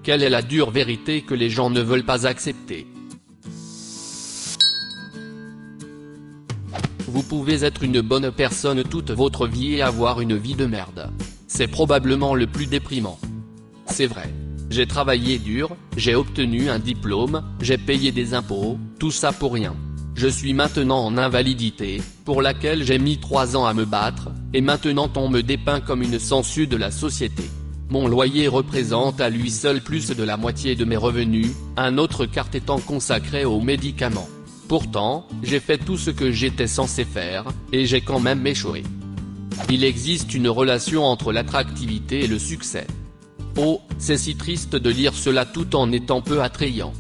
Quelle est la dure vérité que les gens ne veulent pas accepter? Vous pouvez être une bonne personne toute votre vie et avoir une vie de merde. C'est probablement le plus déprimant. C'est vrai. J'ai travaillé dur, j'ai obtenu un diplôme, j'ai payé des impôts, tout ça pour rien. Je suis maintenant en invalidité, pour laquelle j'ai mis 3 ans à me battre, et maintenant on me dépeint comme une sangsue de la société. Mon loyer représente à lui seul plus de la moitié de mes revenus, un autre quart étant consacré aux médicaments. Pourtant, j'ai fait tout ce que j'étais censé faire, et j'ai quand même échoué. Il existe une relation entre l'attractivité et le succès. Oh, c'est si triste de lire cela tout en étant peu attrayant.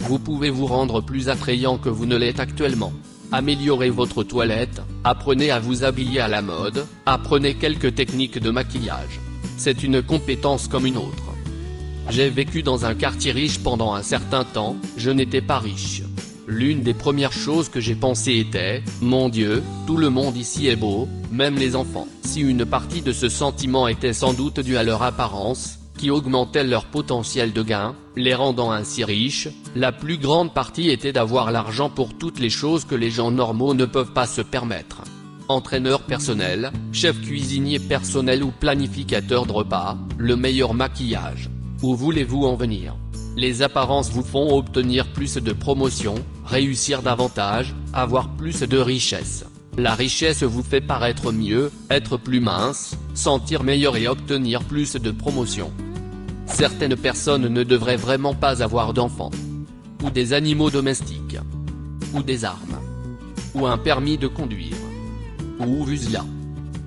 Vous pouvez vous rendre plus attrayant que vous ne l'êtes actuellement. Améliorez votre toilette, apprenez à vous habiller à la mode, apprenez quelques techniques de maquillage. C'est une compétence comme une autre. J'ai vécu dans un quartier riche pendant un certain temps, je n'étais pas riche. L'une des premières choses que j'ai pensé était, mon Dieu, tout le monde ici est beau, même les enfants. Si une partie de ce sentiment était sans doute due à leur apparence, qui augmentait leur potentiel de gain, les rendant ainsi riches, la plus grande partie était d'avoir l'argent pour toutes les choses que les gens normaux ne peuvent pas se permettre. Entraîneur personnel, chef cuisinier personnel ou planificateur de repas, le meilleur maquillage. Où voulez-vous en venir? Les apparences vous font obtenir plus de promotions, réussir davantage, avoir plus de richesse. La richesse vous fait paraître mieux, être plus mince, sentir meilleur et obtenir plus de promotions. Certaines personnes ne devraient vraiment pas avoir d'enfants. Ou des animaux domestiques. Ou des armes. Ou un permis de conduire. Ou Vusla.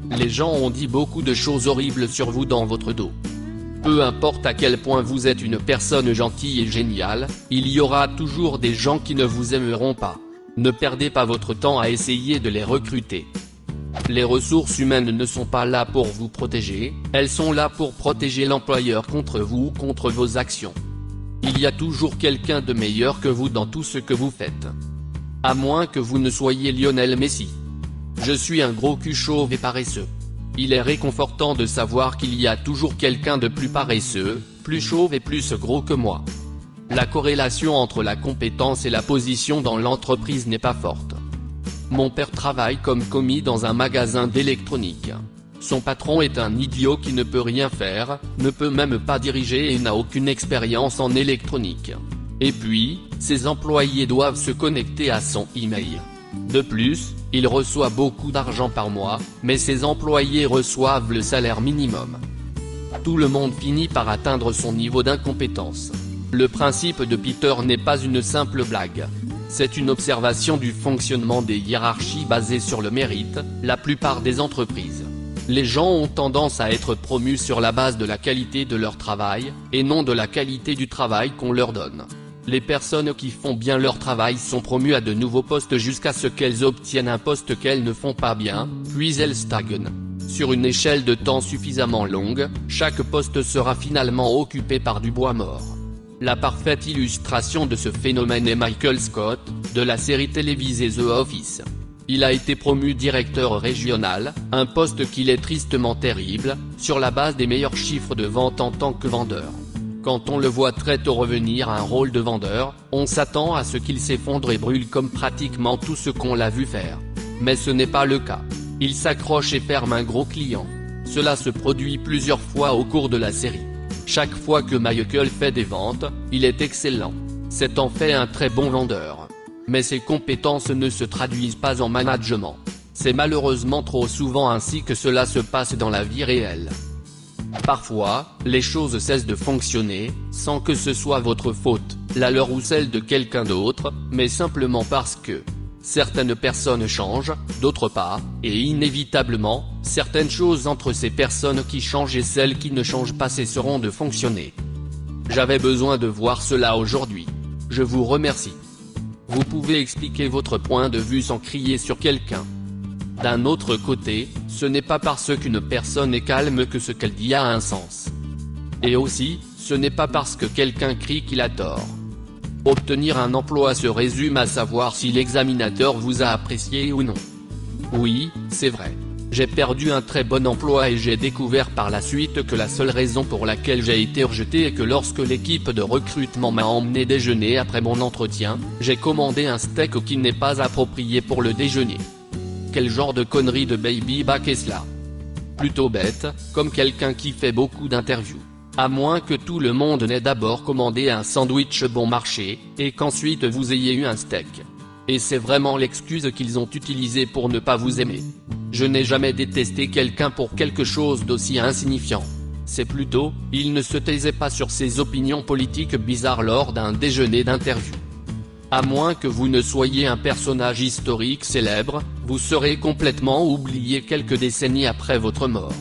Les gens ont dit beaucoup de choses horribles sur vous dans votre dos. Peu importe à quel point vous êtes une personne gentille et géniale, il y aura toujours des gens qui ne vous aimeront pas. Ne perdez pas votre temps à essayer de les recruter. Les ressources humaines ne sont pas là pour vous protéger, elles sont là pour protéger l'employeur contre vous ou contre vos actions. Il y a toujours quelqu'un de meilleur que vous dans tout ce que vous faites. À moins que vous ne soyez Lionel Messi. Je suis un gros cul chauve et paresseux. Il est réconfortant de savoir qu'il y a toujours quelqu'un de plus paresseux, plus chauve et plus gros que moi. La corrélation entre la compétence et la position dans l'entreprise n'est pas forte. Mon père travaille comme commis dans un magasin d'électronique. Son patron est un idiot qui ne peut rien faire, ne peut même pas diriger et n'a aucune expérience en électronique. Et puis, ses employés doivent se connecter à son email. De plus, il reçoit beaucoup d'argent par mois, mais ses employés reçoivent le salaire minimum. Tout le monde finit par atteindre son niveau d'incompétence. Le principe de Peter n'est pas une simple blague. C'est une observation du fonctionnement des hiérarchies basées sur le mérite, la plupart des entreprises. Les gens ont tendance à être promus sur la base de la qualité de leur travail, et non de la qualité du travail qu'on leur donne. Les personnes qui font bien leur travail sont promues à de nouveaux postes jusqu'à ce qu'elles obtiennent un poste qu'elles ne font pas bien, puis elles stagnent. Sur une échelle de temps suffisamment longue, chaque poste sera finalement occupé par du bois mort. La parfaite illustration de ce phénomène est Michael Scott, de la série télévisée The Office. Il a été promu directeur régional, un poste qu'il est tristement terrible, sur la base des meilleurs chiffres de vente en tant que vendeur. Quand on le voit très tôt revenir à un rôle de vendeur, on s'attend à ce qu'il s'effondre et brûle comme pratiquement tout ce qu'on l'a vu faire. Mais ce n'est pas le cas. Il s'accroche et ferme un gros client. Cela se produit plusieurs fois au cours de la série. Chaque fois que Michael fait des ventes, il est excellent. C'est en fait un très bon vendeur. Mais ses compétences ne se traduisent pas en management. C'est malheureusement trop souvent ainsi que cela se passe dans la vie réelle. Parfois, les choses cessent de fonctionner, sans que ce soit votre faute, la leur ou celle de quelqu'un d'autre, mais simplement parce que certaines personnes changent, d'autres pas, et inévitablement, certaines choses entre ces personnes qui changent et celles qui ne changent pas cesseront de fonctionner. J'avais besoin de voir cela aujourd'hui. Je vous remercie. Vous pouvez expliquer votre point de vue sans crier sur quelqu'un. D'un autre côté, ce n'est pas parce qu'une personne est calme que ce qu'elle dit a un sens. Et aussi, ce n'est pas parce que quelqu'un crie qu'il a tort. Obtenir un emploi se résume à savoir si l'examinateur vous a apprécié ou non. Oui, c'est vrai. J'ai perdu un très bon emploi et j'ai découvert par la suite que la seule raison pour laquelle j'ai été rejeté est que lorsque l'équipe de recrutement m'a emmené déjeuner après mon entretien, j'ai commandé un steak qui n'est pas approprié pour le déjeuner. Quel genre de connerie de baby back est cela? Plutôt bête, comme quelqu'un qui fait beaucoup d'interviews. À moins que tout le monde n'ait d'abord commandé un sandwich bon marché, et qu'ensuite vous ayez eu un steak. Et c'est vraiment l'excuse qu'ils ont utilisée pour ne pas vous aimer. Je n'ai jamais détesté quelqu'un pour quelque chose d'aussi insignifiant. C'est plutôt, il ne se taisait pas sur ses opinions politiques bizarres lors d'un déjeuner d'interview. À moins que vous ne soyez un personnage historique célèbre, vous serez complètement oublié quelques décennies après votre mort.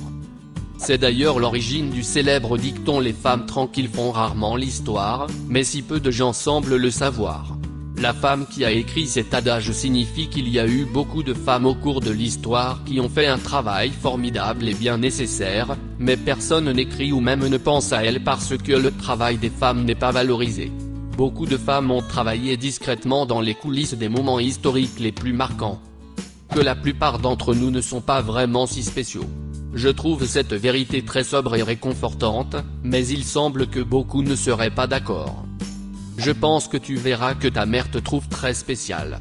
C'est d'ailleurs l'origine du célèbre dicton « Les femmes tranquilles font rarement l'histoire », mais si peu de gens semblent le savoir. La femme qui a écrit cet adage signifie qu'il y a eu beaucoup de femmes au cours de l'histoire qui ont fait un travail formidable et bien nécessaire, mais personne n'écrit ou même ne pense à elles parce que le travail des femmes n'est pas valorisé. Beaucoup de femmes ont travaillé discrètement dans les coulisses des moments historiques les plus marquants. Que la plupart d'entre nous ne sont pas vraiment si spéciaux. Je trouve cette vérité très sobre et réconfortante, mais il semble que beaucoup ne seraient pas d'accord. Je pense que tu verras que ta mère te trouve très spécial.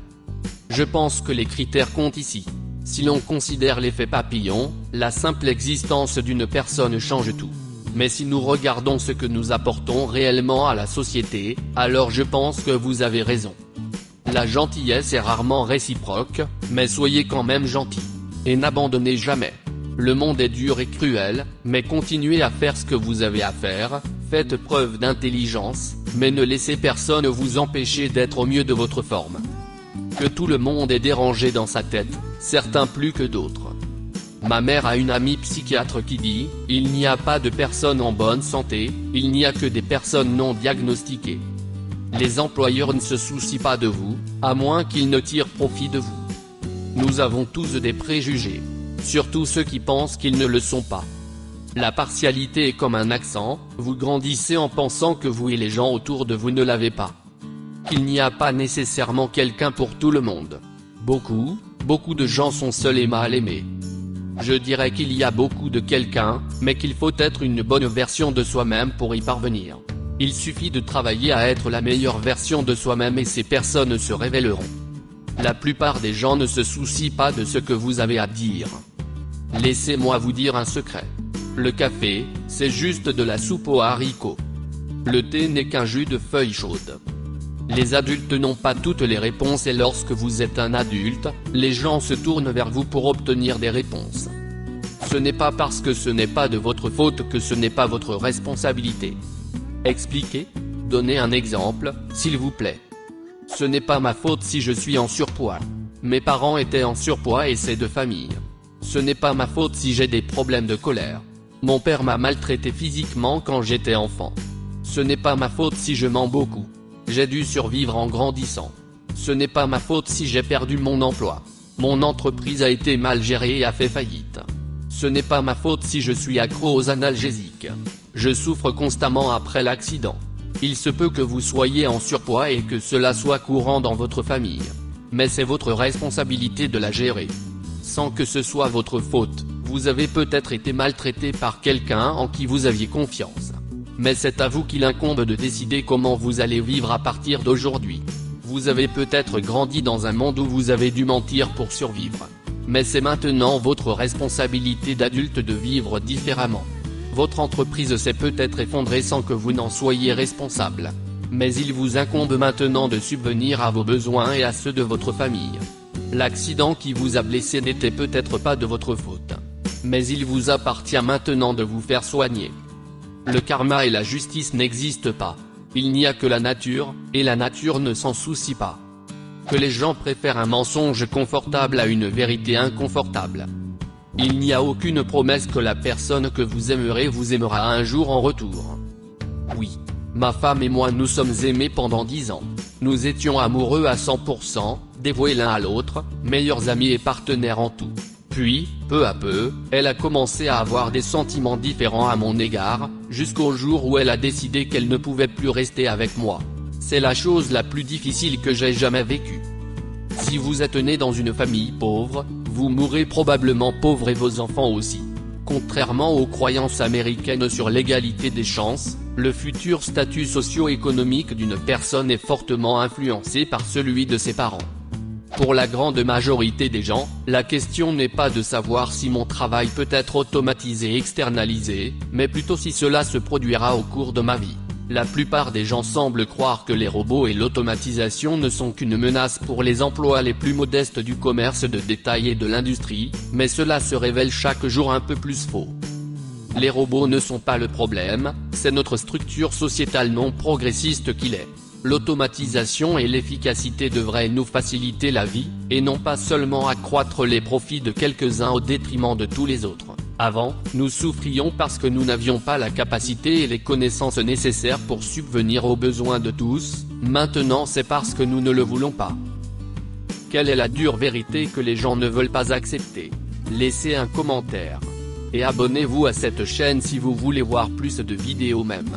Je pense que les critères comptent ici. Si l'on considère l'effet papillon, la simple existence d'une personne change tout. Mais si nous regardons ce que nous apportons réellement à la société, alors je pense que vous avez raison. La gentillesse est rarement réciproque, mais soyez quand même gentil. Et n'abandonnez jamais. Le monde est dur et cruel, mais continuez à faire ce que vous avez à faire, faites preuve d'intelligence, mais ne laissez personne vous empêcher d'être au mieux de votre forme. Que tout le monde est dérangé dans sa tête, certains plus que d'autres. Ma mère a une amie psychiatre qui dit « Il n'y a pas de personnes en bonne santé, il n'y a que des personnes non diagnostiquées. Les employeurs ne se soucient pas de vous, à moins qu'ils ne tirent profit de vous. Nous avons tous des préjugés. Surtout ceux qui pensent qu'ils ne le sont pas. La partialité est comme un accent, vous grandissez en pensant que vous et les gens autour de vous ne l'avez pas. Qu'il n'y a pas nécessairement quelqu'un pour tout le monde. Beaucoup de gens sont seuls et mal aimés. Je dirais qu'il y a beaucoup de quelqu'un, mais qu'il faut être une bonne version de soi-même pour y parvenir. Il suffit de travailler à être la meilleure version de soi-même et ces personnes se révéleront. La plupart des gens ne se soucient pas de ce que vous avez à dire. Laissez-moi vous dire un secret. Le café, c'est juste de la soupe aux haricots. Le thé n'est qu'un jus de feuilles chaudes. Les adultes n'ont pas toutes les réponses et lorsque vous êtes un adulte, les gens se tournent vers vous pour obtenir des réponses. Ce n'est pas parce que ce n'est pas de votre faute que ce n'est pas votre responsabilité. Expliquez, donnez un exemple, s'il vous plaît. Ce n'est pas ma faute si je suis en surpoids. Mes parents étaient en surpoids et c'est de famille. Ce n'est pas ma faute si j'ai des problèmes de colère. Mon père m'a maltraité physiquement quand j'étais enfant. Ce n'est pas ma faute si je mens beaucoup. J'ai dû survivre en grandissant. Ce n'est pas ma faute si j'ai perdu mon emploi. Mon entreprise a été mal gérée et a fait faillite. Ce n'est pas ma faute si je suis accro aux analgésiques. Je souffre constamment après l'accident. Il se peut que vous soyez en surpoids et que cela soit courant dans votre famille. Mais c'est votre responsabilité de la gérer. Sans que ce soit votre faute, vous avez peut-être été maltraité par quelqu'un en qui vous aviez confiance. Mais c'est à vous qu'il incombe de décider comment vous allez vivre à partir d'aujourd'hui. Vous avez peut-être grandi dans un monde où vous avez dû mentir pour survivre. Mais c'est maintenant votre responsabilité d'adulte de vivre différemment. Votre entreprise s'est peut-être effondrée sans que vous n'en soyez responsable. Mais il vous incombe maintenant de subvenir à vos besoins et à ceux de votre famille. L'accident qui vous a blessé n'était peut-être pas de votre faute. Mais il vous appartient maintenant de vous faire soigner. Le karma et la justice n'existent pas. Il n'y a que la nature, et la nature ne s'en soucie pas. Que les gens préfèrent un mensonge confortable à une vérité inconfortable. Il n'y a aucune promesse que la personne que vous aimerez vous aimera un jour en retour. Oui. Ma femme et moi nous sommes aimés pendant 10 ans. Nous étions amoureux à 100%, dévoués l'un à l'autre, meilleurs amis et partenaires en tout. Puis, peu à peu, elle a commencé à avoir des sentiments différents à mon égard, jusqu'au jour où elle a décidé qu'elle ne pouvait plus rester avec moi. C'est la chose la plus difficile que j'ai jamais vécue. Si vous êtes né dans une famille pauvre, vous mourrez probablement pauvre et vos enfants aussi. Contrairement aux croyances américaines sur l'égalité des chances, le futur statut socio-économique d'une personne est fortement influencé par celui de ses parents. Pour la grande majorité des gens, la question n'est pas de savoir si mon travail peut être automatisé et externalisé, mais plutôt si cela se produira au cours de ma vie. La plupart des gens semblent croire que les robots et l'automatisation ne sont qu'une menace pour les emplois les plus modestes du commerce de détail et de l'industrie, mais cela se révèle chaque jour un peu plus faux. Les robots ne sont pas le problème, c'est notre structure sociétale non progressiste qui l'est. L'automatisation et l'efficacité devraient nous faciliter la vie, et non pas seulement accroître les profits de quelques-uns au détriment de tous les autres. Avant, nous souffrions parce que nous n'avions pas la capacité et les connaissances nécessaires pour subvenir aux besoins de tous, maintenant c'est parce que nous ne le voulons pas. Quelle est la dure vérité que les gens ne veulent pas accepter? Laissez un commentaire. Et abonnez-vous à cette chaîne si vous voulez voir plus de vidéos même.